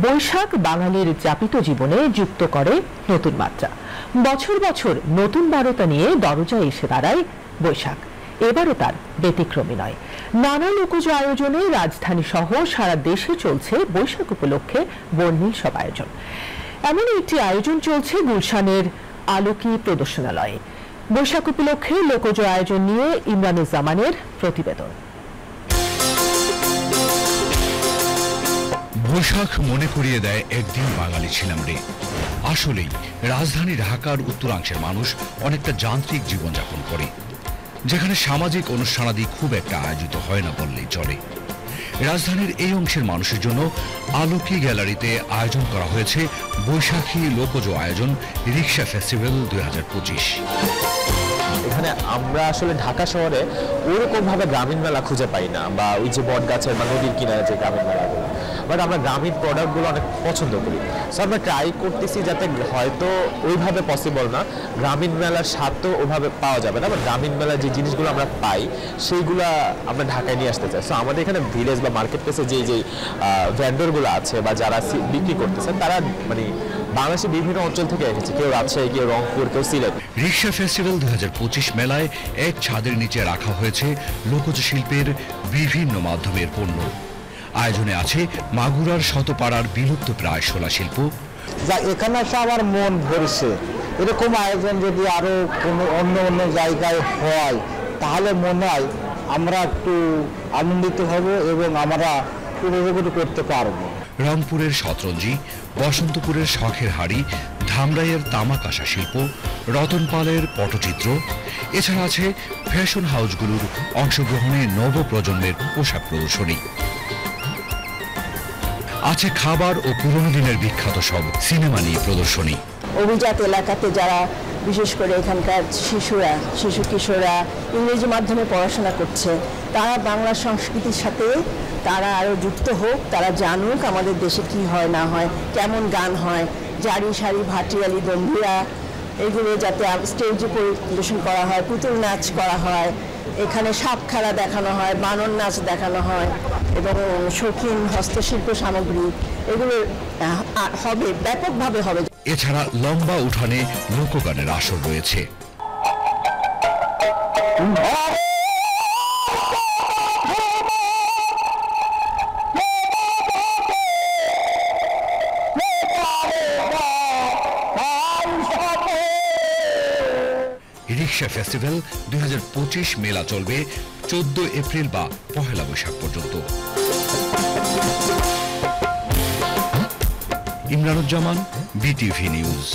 বৈশাখ বাঙালির যাপিত জীবনে যুক্ত করে নতুন মাত্রা। বছর বছর নতুন বারতা নিয়ে দরজায় এসে দাঁড়ায় বৈশাখ। এবারও তার ব্যতিক্রমী নয়। নানা লোকজ আয়োজনে রাজধানী সহ সারা দেশে চলছে বৈশাখ উপলক্ষে বর্ণিল সব আয়োজন। এমন একটি আয়োজন চলছে গুলশানের আলোকি প্রদর্শনালয়ে। বৈশাখ উপলক্ষে লোকজ আয়োজন নিয়ে ইমরানুজ্জামানের প্রতিবেদন। বৈশাখ মনে করিয়ে দেয় একদিন বাঙালি ছিলাম রে। আসলেই রাজধানী ঢাকার উত্তরাংশের মানুষ অনেকটা যান্ত্রিক জীবনযাপন করে, যেখানে সামাজিক অনুষ্ঠানাদি খুব একটা আয়োজিত হয় না বললেই চলে। রাজধানীর এই অংশের মানুষের জন্য আলোকি গ্যালারিতে আয়োজন করা হয়েছে বৈশাখী লোকজ আয়োজন রিক্সা ফেস্টিভ্যাল 2025। এখানে আমরা আসলে ঢাকা শহরে ওরকম ভাবে গ্রামীণ মেলা খুঁজে পাই না, বা ওই যে বট গাছের বা নদীর কিনারে যে গ্রামীণ মেলাগুলো, বাট আমরা গ্রামীণ প্রোডাক্টগুলো অনেক পছন্দ করি। সো আমরা ট্রাই করতেছি যাতে হয়তো ওইভাবে পসিবল না, গ্রামীণ মেলার স্বাদ তো ওইভাবে পাওয়া যাবে না, বাট গ্রামীণ মেলার যে জিনিসগুলো আমরা পাই সেইগুলো আমরা ঢাকায় নিয়ে আসতে চাই। সো আমাদের এখানে ভিলেজ বা মার্কেট প্লেসে যে ভেন্ডরগুলো আছে বা যারা বিক্রি করতেছে তারা মানে বাংলাদেশের বিভিন্ন অঞ্চল থেকে এসেছে, কেউ রাজশাহী, কেউ রংপুর, কেউ সিলেট। রিক্সা ফেস্টিভ্যাল 2025 মেলায় এক ছাদের নিচে রাখা হয়েছে লোকজ শিল্পের বিভিন্ন মাধ্যমের পণ্য। আয়োজনে আছে মাগুরার শতপাড়ার বিলুপ্ত প্রায় শোলা শিল্প। যা এখানে এসে আমার মন ভরছে, এরকম আয়োজন যদি আরো কোনো অন্য জায়গায় হয় তাহলে মনে হয় আমরা একটু আনন্দিত হব এবং আমরা উপভোগ করতে পারবো। রংপুরের শতরঞ্জি, বসন্তপুরের শখের হাড়ি, ধামরাইয়ের তামাকাশা শিল্প, রতনপালের পটচিত্র, এছাড়া আছে ফ্যাশন হাউসগুলোর অংশগ্রহণে নবপ্রজন্মের পোশাক প্রদর্শনী। আছে খাবার ও পুরনো দিনের বিখ্যাত সব সিনেমা নিয়ে প্রদর্শনী। অভিজাত এলাকাতে যারা বিশেষ করে এখানকার শিশু কিশোররা ইংরেজি মাধ্যমে পড়াশোনা করছে, তারা বাংলা সংস্কৃতির সাথে তারা আরও যুক্ত হোক, তারা জানুক আমাদের দেশে কি হয় না হয়, কেমন গান হয়, জারি সারি ভাটিয়ালি দম্ভিরা, এগুলো যাতে স্টেজে পরিবেশন করা হয়, পুতুল নাচ করা হয়, এখানে সাপ খেলা দেখানো হয়, বানর নাচ দেখানো হয় এবং শৌখিন হস্তশিল্প সামগ্রী এগুলো হবে, ব্যাপকভাবে হবে। এছাড়া লম্বা উঠানে লোকগানের আসর রয়েছে। রিক্সা ফেস্টিভ্যাল 2025 মেলা চলবে 14 এপ্রিল বা 1 বৈশাখ পর্যন্ত। Imranuzzaman, BTV news.